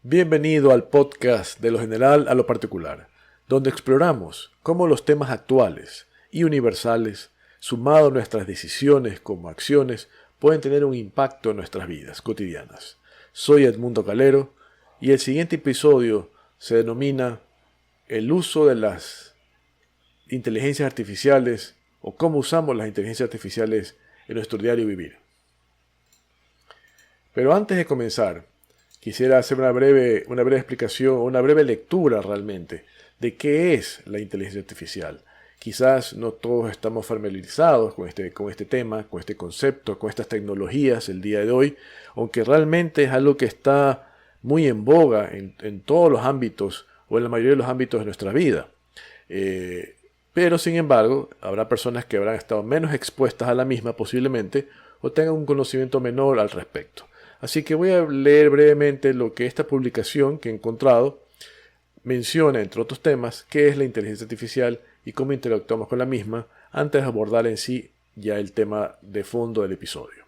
Bienvenido al podcast de lo general a lo particular, donde exploramos cómo los temas actuales y universales, sumados a nuestras decisiones como acciones, pueden tener un impacto en nuestras vidas cotidianas. Soy Edmundo Calero y el siguiente episodio se denomina el uso de las inteligencias artificiales o cómo usamos las inteligencias artificiales en nuestro diario vivir. Pero antes de comenzar, quisiera hacer una breve explicación, una breve lectura realmente de qué es la inteligencia artificial. Quizás no todos estamos familiarizados con este tema, con este concepto, con estas tecnologías el día de hoy, aunque realmente es algo que está muy en boga en todos los ámbitos o en la mayoría de los ámbitos de nuestra vida. Pero sin embargo, habrá personas que habrán estado menos expuestas a la misma posiblemente o tengan un conocimiento menor al respecto. Así que voy a leer brevemente lo que esta publicación que he encontrado menciona, entre otros temas, qué es la inteligencia artificial y cómo interactuamos con la misma antes de abordar en sí ya el tema de fondo del episodio.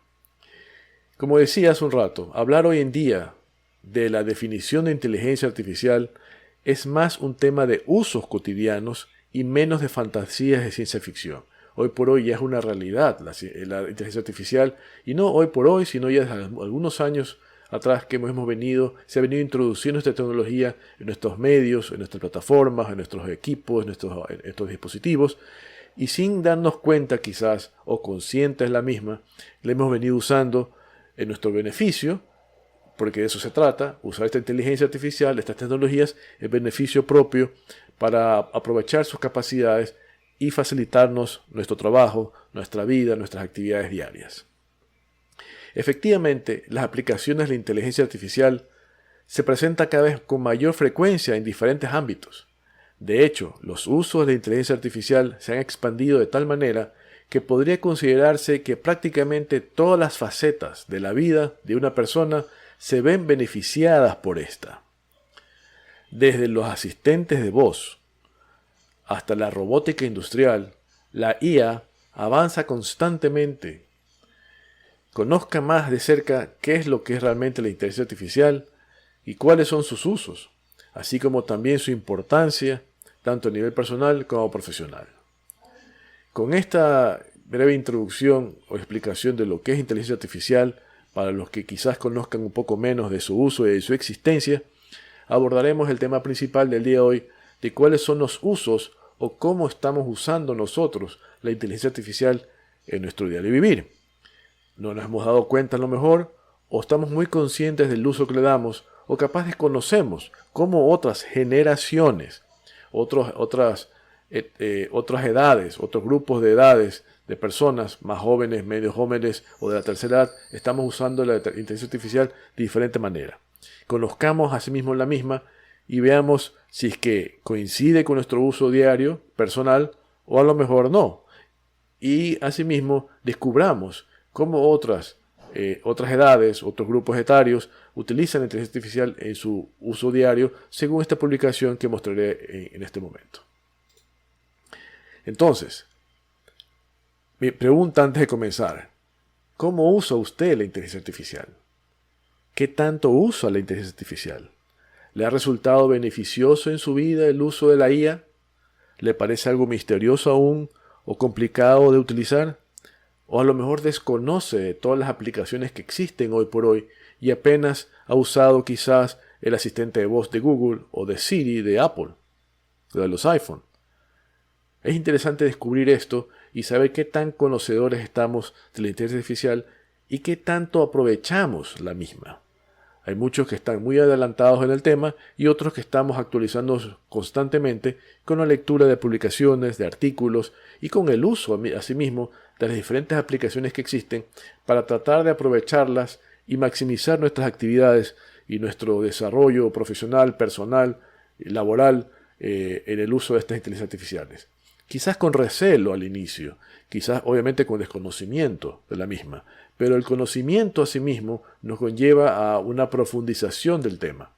Como decía hace un rato, hablar hoy en día de la definición de inteligencia artificial es más un tema de usos cotidianos y menos de fantasías de ciencia ficción. Hoy por hoy ya es una realidad la inteligencia artificial, y no hoy por hoy, sino ya desde algunos años atrás que se ha venido introduciendo esta tecnología en nuestros medios, en nuestras plataformas, en nuestros equipos, en estos dispositivos, y sin darnos cuenta quizás, o conscientes de la misma, la hemos venido usando en nuestro beneficio, porque de eso se trata, usar esta inteligencia artificial, estas tecnologías, en beneficio propio para aprovechar sus capacidades y facilitarnos nuestro trabajo, nuestra vida, nuestras actividades diarias. Efectivamente, las aplicaciones de la inteligencia artificial se presentan cada vez con mayor frecuencia en diferentes ámbitos. De hecho, los usos de la inteligencia artificial se han expandido de tal manera que podría considerarse que prácticamente todas las facetas de la vida de una persona se ven beneficiadas por esta. Desde los asistentes de voz hasta la robótica industrial, la IA avanza constantemente. Conozca más de cerca qué es lo que es realmente la inteligencia artificial y cuáles son sus usos, así como también su importancia, tanto a nivel personal como profesional. Con esta breve introducción o explicación de lo que es inteligencia artificial, para los que quizás conozcan un poco menos de su uso y de su existencia, abordaremos el tema principal del día de hoy, de cuáles son los usos o cómo estamos usando nosotros la inteligencia artificial en nuestro diario vivir. No nos hemos dado cuenta a lo mejor, o estamos muy conscientes del uso que le damos, o capaz desconocemos cómo otras generaciones, otras edades, otros grupos de edades de personas más jóvenes, medio jóvenes o de la tercera edad, estamos usando la inteligencia artificial de diferente manera. Conozcamos asimismo la misma y veamos si es que coincide con nuestro uso diario, personal, o a lo mejor no. Y asimismo descubramos cómo otras edades, otros grupos etarios utilizan la inteligencia artificial en su uso diario, según esta publicación que mostraré en este momento. Entonces, mi pregunta antes de comenzar: ¿cómo usa usted la inteligencia artificial? ¿Qué tanto usa la inteligencia artificial? ¿Le ha resultado beneficioso en su vida el uso de la IA? ¿Le parece algo misterioso aún o complicado de utilizar? ¿O a lo mejor desconoce de todas las aplicaciones que existen hoy por hoy y apenas ha usado quizás el asistente de voz de Google o de Siri de Apple, o de los iPhone? Es interesante descubrir esto y saber qué tan conocedores estamos de la inteligencia artificial y qué tanto aprovechamos la misma. Hay muchos que están muy adelantados en el tema y otros que estamos actualizándonos constantemente con la lectura de publicaciones, de artículos y con el uso asimismo de las diferentes aplicaciones que existen para tratar de aprovecharlas y maximizar nuestras actividades y nuestro desarrollo profesional, personal, laboral en el uso de estas inteligencias artificiales. Quizás con recelo al inicio, quizás obviamente con desconocimiento de la misma, pero el conocimiento a sí mismo nos conlleva a una profundización del tema,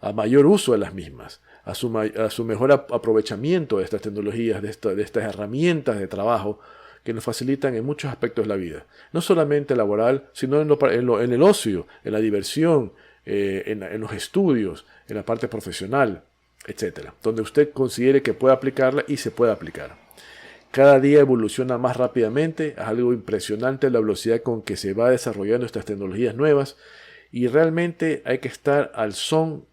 a mayor uso de las mismas, a su mejor aprovechamiento de estas tecnologías, de estas herramientas de trabajo que nos facilitan en muchos aspectos de la vida, no solamente laboral, sino en el ocio, en la diversión, en los estudios, en la parte profesional, etcétera, donde usted considere que puede aplicarla y se puede aplicar. Cada día evoluciona más rápidamente, es algo impresionante la velocidad con que se va desarrollando estas tecnologías nuevas y realmente hay que estar al son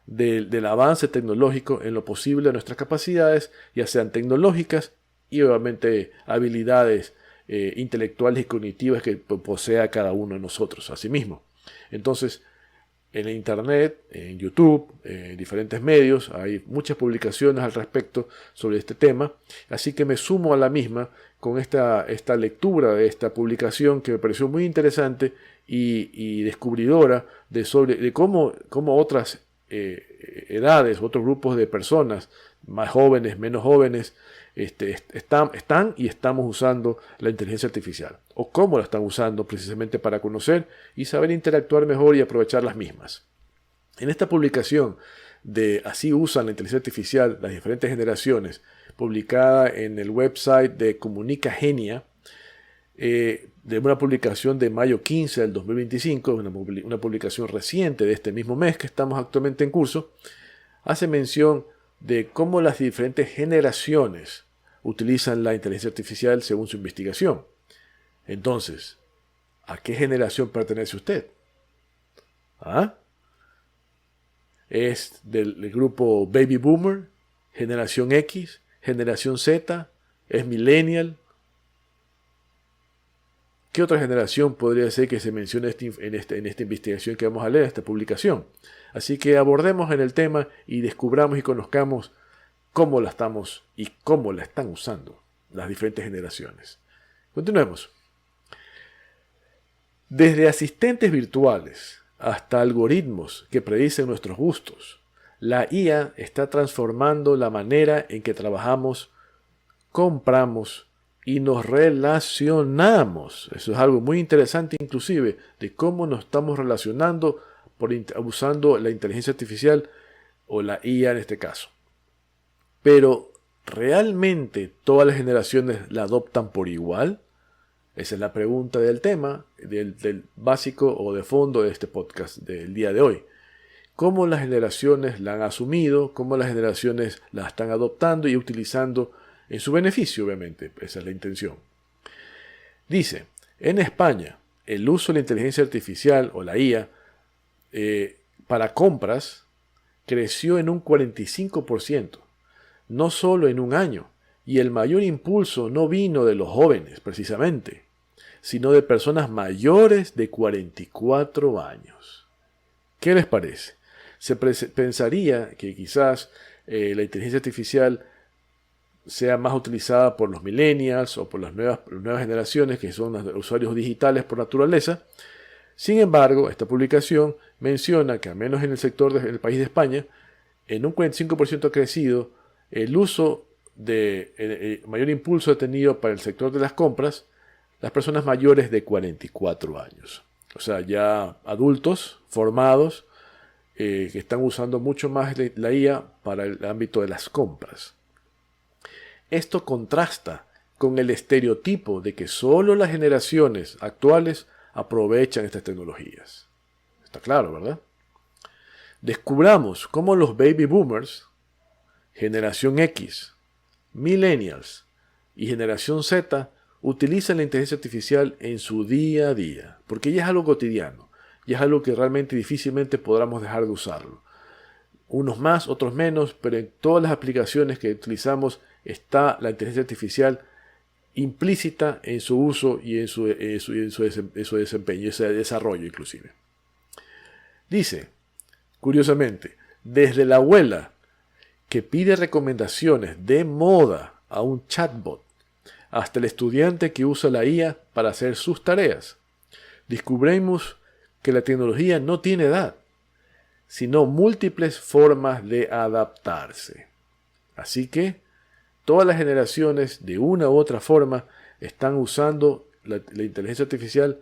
del avance tecnológico en lo posible de nuestras capacidades, ya sean tecnológicas y obviamente habilidades intelectuales y cognitivas que posea cada uno de nosotros a sí mismo. Entonces, en Internet, en YouTube, en diferentes medios, hay muchas publicaciones al respecto sobre este tema, así que me sumo a la misma con esta lectura de esta publicación que me pareció muy interesante y descubridora de cómo otras edades, otros grupos de personas, más jóvenes, menos jóvenes, están y estamos usando la inteligencia artificial, o cómo la están usando precisamente para conocer y saber interactuar mejor y aprovechar las mismas. En esta publicación de Así usan la inteligencia artificial las diferentes generaciones, publicada en el website de Comunica Genia, de una publicación de mayo 15 del 2025, una publicación reciente de este mismo mes que estamos actualmente en curso, hace mención de cómo las diferentes generaciones utilizan la inteligencia artificial según su investigación. Entonces, ¿a qué generación pertenece usted? ¿Ah? ¿Es del grupo Baby Boomer, Generación X, Generación Z, es Millennial? ¿Qué otra generación podría ser que se mencione en esta investigación que vamos a leer, esta publicación? Así que abordemos en el tema y descubramos y conozcamos cómo la estamos y cómo la están usando las diferentes generaciones. Continuemos. Desde asistentes virtuales hasta algoritmos que predicen nuestros gustos, la IA está transformando la manera en que trabajamos, compramos y nos relacionamos. Eso es algo muy interesante inclusive de cómo nos estamos relacionando usando la inteligencia artificial o la IA en este caso. Pero, ¿realmente todas las generaciones la adoptan por igual? Esa es la pregunta del tema, del básico o de fondo de este podcast del día de hoy. ¿Cómo las generaciones la han asumido? ¿Cómo las generaciones la están adoptando y utilizando en su beneficio, obviamente? Esa es la intención. Dice, en España, el uso de la inteligencia artificial o la IA para compras creció en un 45%, no solo en un año, y el mayor impulso no vino de los jóvenes, precisamente, sino de personas mayores de 44 años. ¿Qué les parece? Se pensaría que quizás la inteligencia artificial sea más utilizada por los millennials o por las nuevas generaciones que son los usuarios digitales por naturaleza. Sin embargo, esta publicación menciona que, al menos en el sector del país de España, en un 45% ha crecido el uso el mayor impulso ha tenido para el sector de las compras las personas mayores de 44 años. O sea, ya adultos, formados, que están usando mucho más la IA para el ámbito de las compras. Esto contrasta con el estereotipo de que solo las generaciones actuales aprovechan estas tecnologías. Está claro, ¿verdad? Descubramos cómo los baby boomers, generación X, millennials y generación Z utilizan la inteligencia artificial en su día a día, porque ya es algo cotidiano, ya es algo que realmente difícilmente podamos dejar de usarlo. Unos más, otros menos, pero en todas las aplicaciones que utilizamos está la inteligencia artificial implícita en su uso y en su desempeño, ese desarrollo inclusive. Dice, curiosamente, desde la abuela que pide recomendaciones de moda a un chatbot, hasta el estudiante que usa la IA para hacer sus tareas, descubrimos que la tecnología no tiene edad, sino múltiples formas de adaptarse. Así que todas las generaciones, de una u otra forma, están usando la inteligencia artificial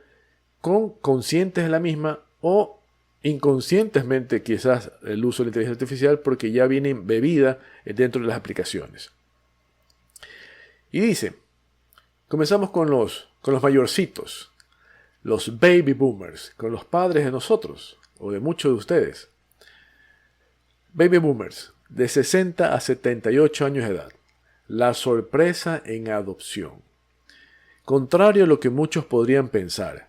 conscientes de la misma o inconscientemente quizás el uso de la inteligencia artificial porque ya viene embebida dentro de las aplicaciones. Y dice, comenzamos con los mayorcitos, los baby boomers, con los padres de nosotros, o de muchos de ustedes. Baby Boomers, de 60 a 78 años de edad. La sorpresa en adopción. Contrario a lo que muchos podrían pensar,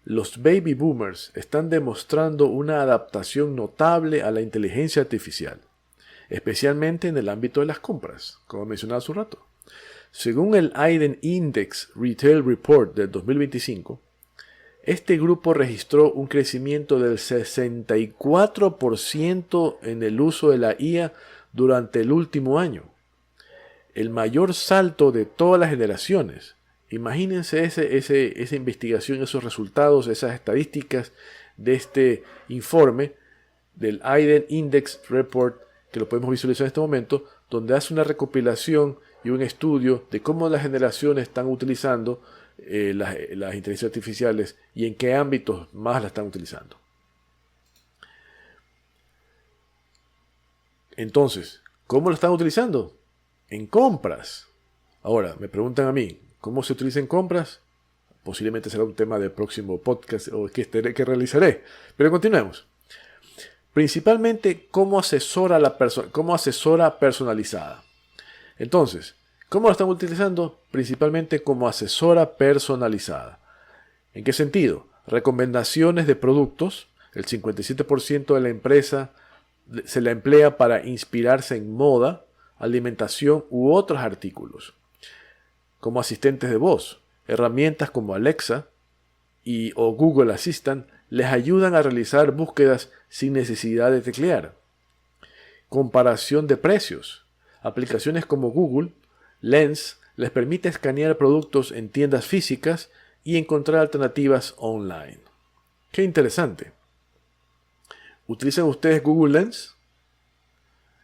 los Baby Boomers están demostrando una adaptación notable a la inteligencia artificial, especialmente en el ámbito de las compras, como mencionaba hace un rato. Según el Aiden Index Retail Report del 2025, este grupo registró un crecimiento del 64% en el uso de la IA durante el último año, el mayor salto de todas las generaciones. Imagínense esa investigación, esos resultados, esas estadísticas de este informe del Aiden Index Report, que lo podemos visualizar en este momento, donde hace una recopilación y un estudio de cómo las generaciones están utilizando las inteligencias artificiales y en qué ámbitos más la están utilizando. Entonces, ¿cómo lo están utilizando? En compras. Ahora, me preguntan a mí, ¿cómo se utiliza en compras? Posiblemente será un tema del próximo podcast o que realizaré. Pero continuemos. Principalmente, ¿cómo asesora personalizada? Entonces, ¿cómo la están utilizando? Principalmente como asesora personalizada. ¿En qué sentido? Recomendaciones de productos. El 57% de la empresa se la emplea para inspirarse en moda, alimentación u otros artículos. Como asistentes de voz, herramientas como Alexa o Google Assistant les ayudan a realizar búsquedas sin necesidad de teclear. Comparación de precios. Aplicaciones como Google Lens les permite escanear productos en tiendas físicas y encontrar alternativas online. ¡Qué interesante! ¿Utilizan ustedes Google Lens?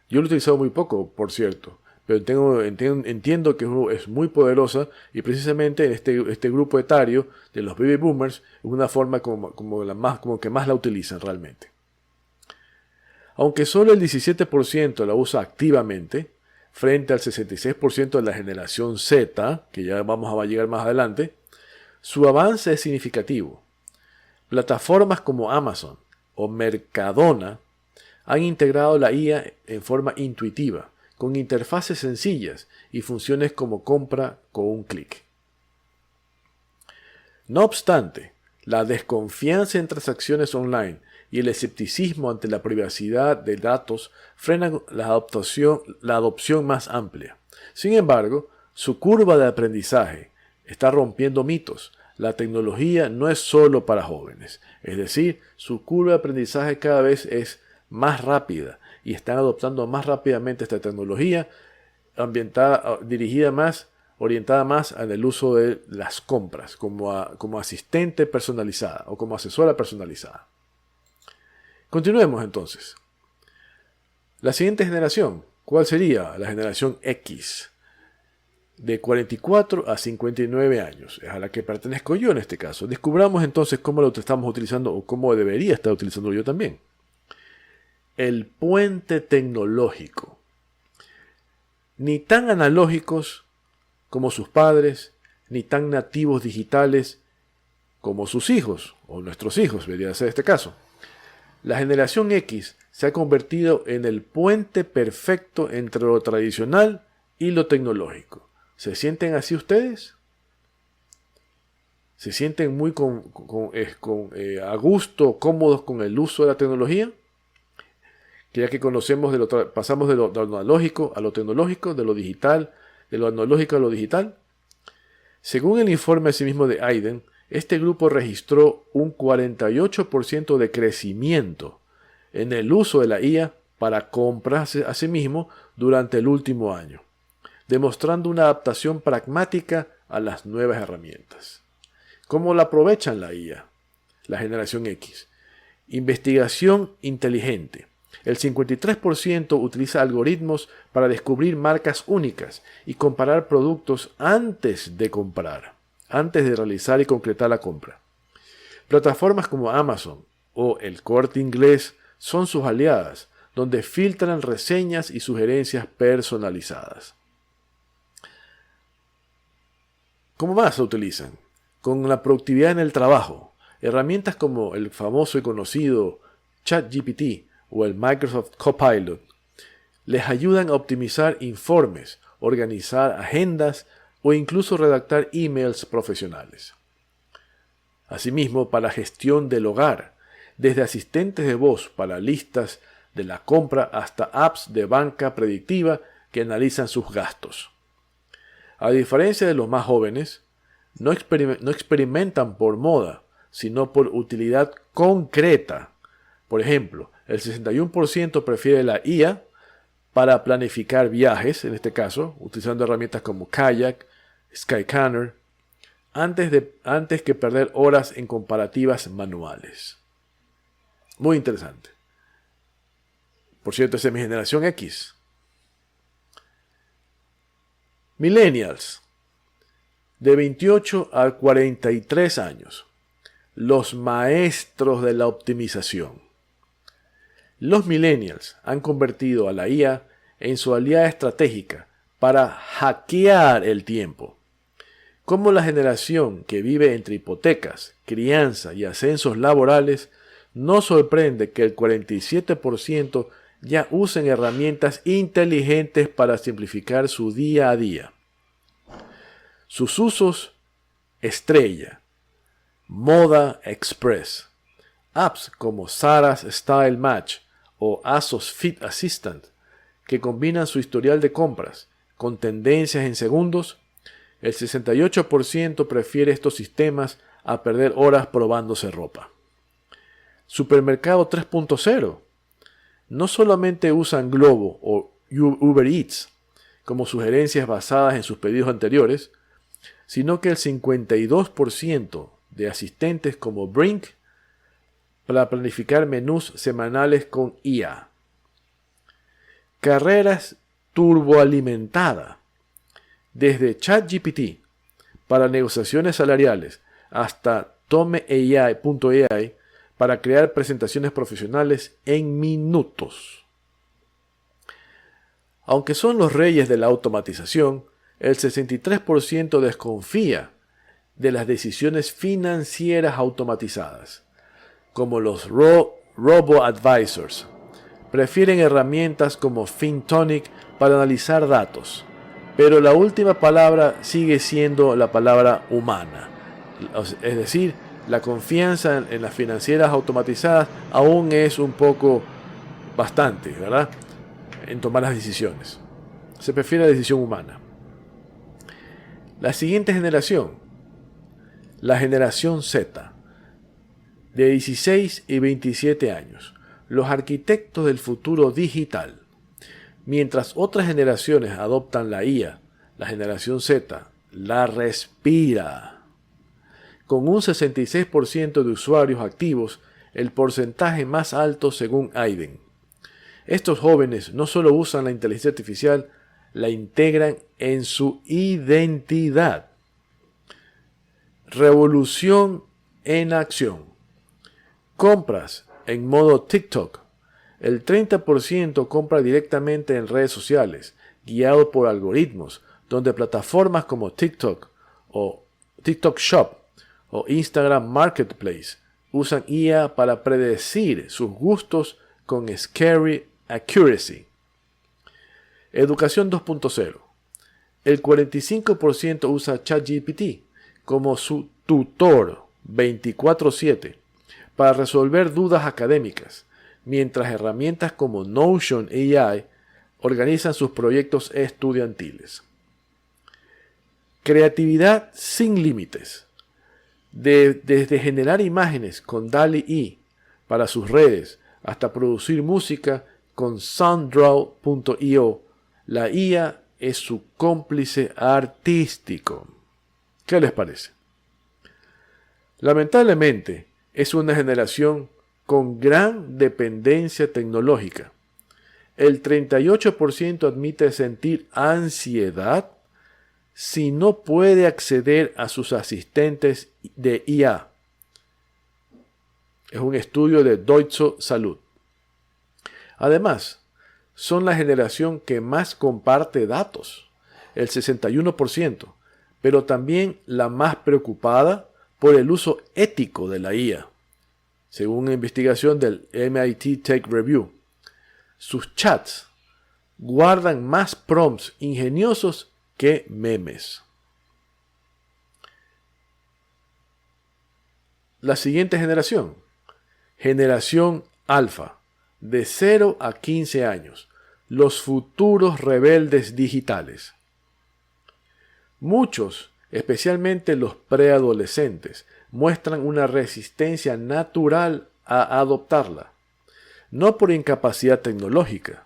Yo lo he utilizado muy poco, por cierto, pero entiendo que es muy poderosa y precisamente en este grupo etario de los baby boomers es una forma como que más la utilizan realmente. Aunque solo el 17% la usa activamente, frente al 66% de la generación Z, que ya vamos a llegar más adelante, su avance es significativo. Plataformas como Amazon o Mercadona han integrado la IA en forma intuitiva, con interfaces sencillas y funciones como compra con un clic. No obstante, la desconfianza en transacciones online y el escepticismo ante la privacidad de datos frenan la adopción más amplia. Sin embargo, su curva de aprendizaje está rompiendo mitos. La tecnología no es solo para jóvenes, es decir, su curva de aprendizaje cada vez es más rápida y están adoptando más rápidamente esta tecnología orientada más en el uso de las compras como asistente personalizada o como asesora personalizada. Continuemos entonces. La siguiente generación, ¿cuál sería? La generación X, de 44 a 59 años, es a la que pertenezco yo en este caso. Descubramos entonces cómo lo estamos utilizando o cómo debería estar utilizando yo también. El puente tecnológico. Ni tan analógicos como sus padres, ni tan nativos digitales como sus hijos, o nuestros hijos, debería ser este caso. La generación X se ha convertido en el puente perfecto entre lo tradicional y lo tecnológico. ¿Se sienten así ustedes? ¿Se sienten muy a gusto, cómodos con el uso de la tecnología? Que ya que pasamos de lo analógico a lo tecnológico, de lo digital, de lo analógico a lo digital. Según el informe asimismo de Aiden, este grupo registró un 48% de crecimiento en el uso de la IA para comprarse a sí mismo durante el último año, demostrando una adaptación pragmática a las nuevas herramientas. ¿Cómo la aprovechan la IA? La generación X. Investigación inteligente. El 53% utiliza algoritmos para descubrir marcas únicas y comparar productos antes de realizar y concretar la compra. Plataformas como Amazon o El Corte Inglés son sus aliadas, donde filtran reseñas y sugerencias personalizadas. ¿Cómo más se utilizan? Con la productividad en el trabajo. Herramientas como el famoso y conocido ChatGPT o el Microsoft Copilot les ayudan a optimizar informes, organizar agendas o incluso redactar emails profesionales. Asimismo, para gestión del hogar, desde asistentes de voz para listas de la compra hasta apps de banca predictiva que analizan sus gastos. A diferencia de los más jóvenes, no experimentan por moda, sino por utilidad concreta. Por ejemplo, el 61% prefiere la IA para planificar viajes, en este caso, utilizando herramientas como Kayak, Skyscanner, antes que perder horas en comparativas manuales. Muy interesante. Por cierto, esa es mi generación X. Millennials, de 28 a 43 años, los maestros de la optimización. Los millennials han convertido a la IA en su aliada estratégica para hackear el tiempo. Como la generación que vive entre hipotecas, crianza y ascensos laborales, no sorprende que el 47% ya usen herramientas inteligentes para simplificar su día a día. Sus usos estrella: Moda Express, apps como Zara's Style Match o ASOS Fit Assistant, que combinan su historial de compras con tendencias en segundos. El 68% prefiere estos sistemas a perder horas probándose ropa. Supermercado 3.0. No solamente usan Globo o Uber Eats como sugerencias basadas en sus pedidos anteriores, sino que el 52% de asistentes como Brink para planificar menús semanales con IA. Carreras turboalimentadas. Desde ChatGPT para negociaciones salariales hasta TomeAI.ai para crear presentaciones profesionales en minutos. Aunque son los reyes de la automatización, el 63% desconfía de las decisiones financieras automatizadas, como los robo-advisors. Prefieren herramientas como FinTonic para analizar datos, pero la última palabra sigue siendo la palabra humana. Es decir, la confianza en las financieras automatizadas aún es un poco bastante, ¿verdad?, en tomar las decisiones. Se prefiere la decisión humana. La siguiente generación, la generación Z, de 16 y 27 años, los arquitectos del futuro digital. Mientras otras generaciones adoptan la IA, la generación Z la respira. Con un 66% de usuarios activos, el porcentaje más alto según Aiden. Estos jóvenes no solo usan la inteligencia artificial, la integran en su identidad. Revolución en acción. Compras en modo TikTok. El 30% compra directamente en redes sociales, guiado por algoritmos, donde plataformas como TikTok o TikTok Shop o Instagram Marketplace usan IA para predecir sus gustos con scary accuracy. Educación 2.0. El 45% usa ChatGPT como su tutor 24/7 para resolver dudas académicas, mientras herramientas como Notion AI organizan sus proyectos estudiantiles. Creatividad sin límites. Desde generar imágenes con DALL-E para sus redes hasta producir música con Sounddraw.io, la IA es su cómplice artístico. ¿Qué les parece? Lamentablemente, es una generación con gran dependencia tecnológica. El 38% admite sentir ansiedad si no puede acceder a sus asistentes de IA. Es un estudio de Deutsche Salud. Además, son la generación que más comparte datos, el 61%, pero también la más preocupada por el uso ético de la IA, según una investigación del MIT Tech Review. Sus chats guardan más prompts ingeniosos que memes. La siguiente generación, generación alfa, de 0 a 15 años, los futuros rebeldes digitales. Muchos, especialmente los preadolescentes, muestran una resistencia natural a adoptarla, no por incapacidad tecnológica,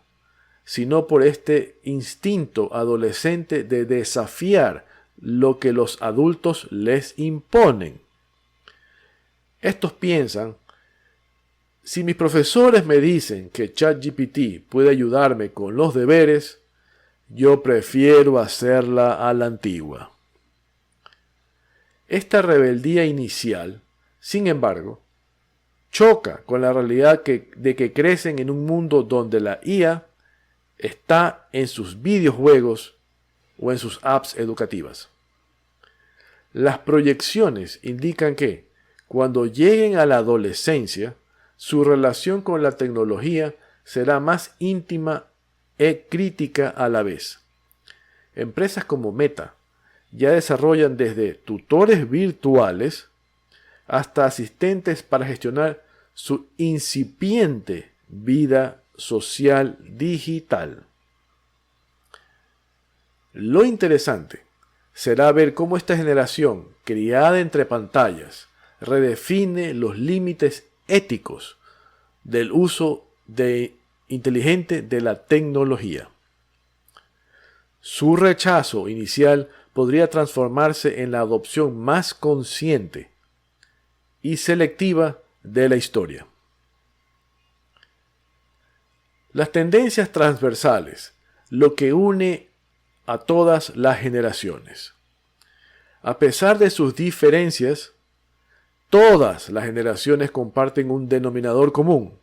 sino por este instinto adolescente de desafiar lo que los adultos les imponen. Estos piensan, si mis profesores me dicen que ChatGPT puede ayudarme con los deberes, yo prefiero hacerla a la antigua. Esta rebeldía inicial, sin embargo, choca con la realidad de que crecen en un mundo donde la IA está en sus videojuegos o en sus apps educativas. Las proyecciones indican que, cuando lleguen a la adolescencia, su relación con la tecnología será más íntima y crítica a la vez. Empresas como Meta ya desarrollan desde tutores virtuales hasta asistentes para gestionar su incipiente vida social digital. Lo interesante será ver cómo esta generación, criada entre pantallas, redefine los límites éticos del uso inteligente de la tecnología. Su rechazo inicial podría transformarse en la adopción más consciente y selectiva de la historia. Las tendencias transversales, lo que une a todas las generaciones. A pesar de sus diferencias, todas las generaciones comparten un denominador común.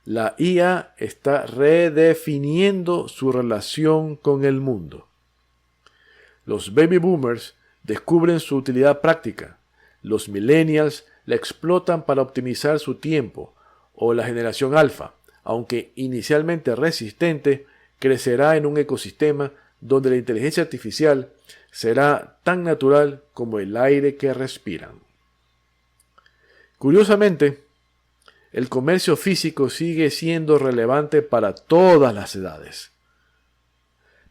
La IA está redefiniendo su relación con el mundo. Los baby boomers descubren su utilidad práctica. Los millennials la explotan para optimizar su tiempo. O la generación alfa, aunque inicialmente resistente, crecerá en un ecosistema donde la inteligencia artificial será tan natural como el aire que respiran. Curiosamente, el comercio físico sigue siendo relevante para todas las edades.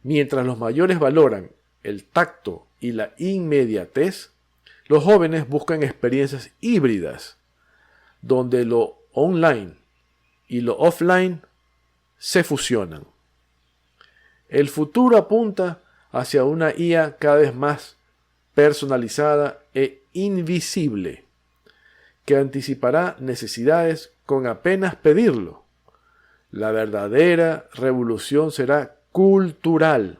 Mientras los mayores valoran el tacto y la inmediatez, los jóvenes buscan experiencias híbridas, donde lo online y lo offline se fusionan. El futuro apunta hacia una IA cada vez más personalizada e invisible, que anticipará necesidades con apenas pedirlo. La verdadera revolución será cultural.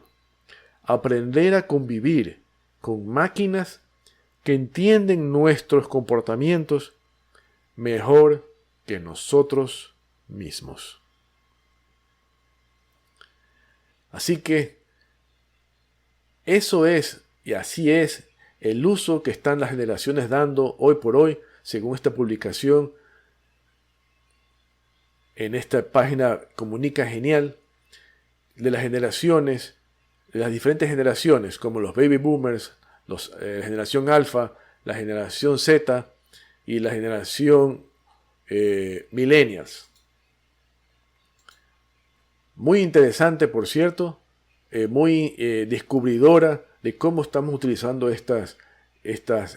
Aprender a convivir con máquinas que entienden nuestros comportamientos mejor que nosotros mismos. Así que eso es, y así es, el uso que están las generaciones dando hoy por hoy, según esta publicación en esta página Comunica Genial, de las generaciones, de las diferentes generaciones, como los baby boomers, la generación alfa, la generación Z y la generación millennials. Muy interesante, por cierto, muy descubridora de cómo estamos utilizando estas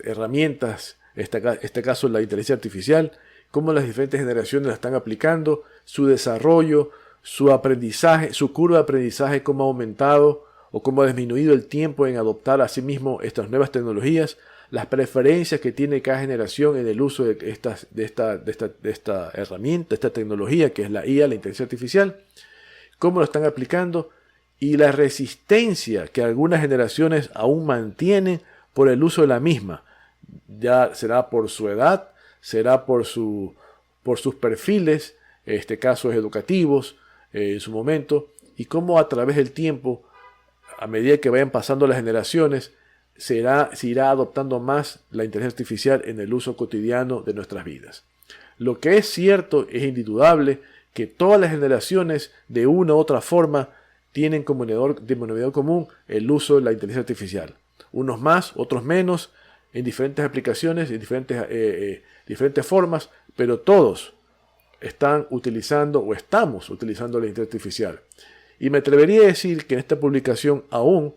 herramientas, este caso la inteligencia artificial, cómo las diferentes generaciones la están aplicando, su desarrollo, su aprendizaje, su curva de aprendizaje, cómo ha aumentado o cómo ha disminuido el tiempo en adoptar a sí mismo estas nuevas tecnologías, las preferencias que tiene cada generación en el uso de esta herramienta, esta tecnología que es la IA, la inteligencia artificial, cómo lo están aplicando y la resistencia que algunas generaciones aún mantienen por el uso de la misma. Ya será por su edad, será por sus perfiles, casos educativos en su momento, y cómo a través del tiempo, a medida que vayan pasando las generaciones, se irá adoptando más la inteligencia artificial en el uso cotidiano de nuestras vidas. Lo que es cierto, es indudable, que todas las generaciones de una u otra forma tienen como denominador común el uso de la inteligencia artificial. Unos más, otros menos, en diferentes aplicaciones, en diferentes formas, pero todos están utilizando o estamos utilizando la inteligencia artificial. Y me atrevería a decir que en esta publicación aún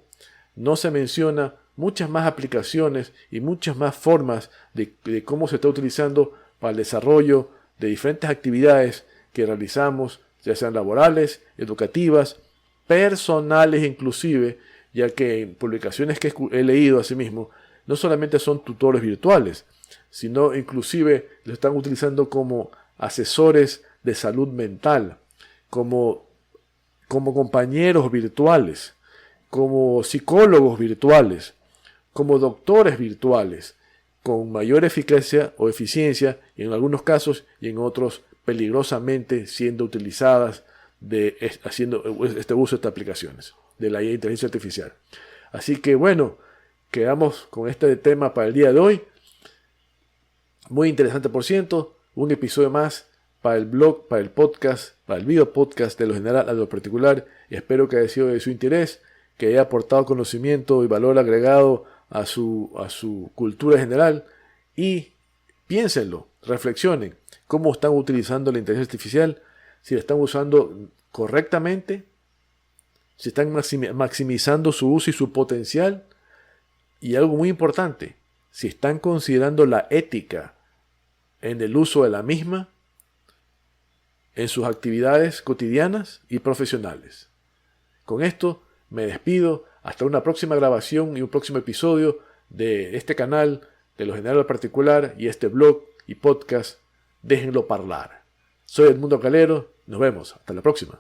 no se menciona muchas más aplicaciones y muchas más formas de cómo se está utilizando para el desarrollo de diferentes actividades que realizamos, ya sean laborales, educativas, personales inclusive, ya que en publicaciones que he leído asimismo, no solamente son tutores virtuales, sino inclusive lo están utilizando como asesores de salud mental, como compañeros virtuales, como psicólogos virtuales, como doctores virtuales, con mayor eficacia o eficiencia en algunos casos y en otros peligrosamente siendo utilizadas haciendo este uso de estas aplicaciones de la inteligencia artificial. Así que bueno, quedamos con este tema para el día de hoy. Muy interesante, por cierto, un episodio más para el blog, para el podcast, para el video podcast de lo general a lo particular. Y espero que haya sido de su interés, que haya aportado conocimiento y valor agregado a su cultura general. Y piénsenlo, reflexionen cómo están utilizando la inteligencia artificial, si la están usando correctamente, si están maximizando su uso y su potencial. Y algo muy importante, si están considerando la ética en el uso de la misma en sus actividades cotidianas y profesionales. Con esto me despido. Hasta una próxima grabación y un próximo episodio de este canal, de lo general al particular, y este blog y podcast. Déjenlo parlar. Soy Edmundo Calero. Nos vemos. Hasta la próxima.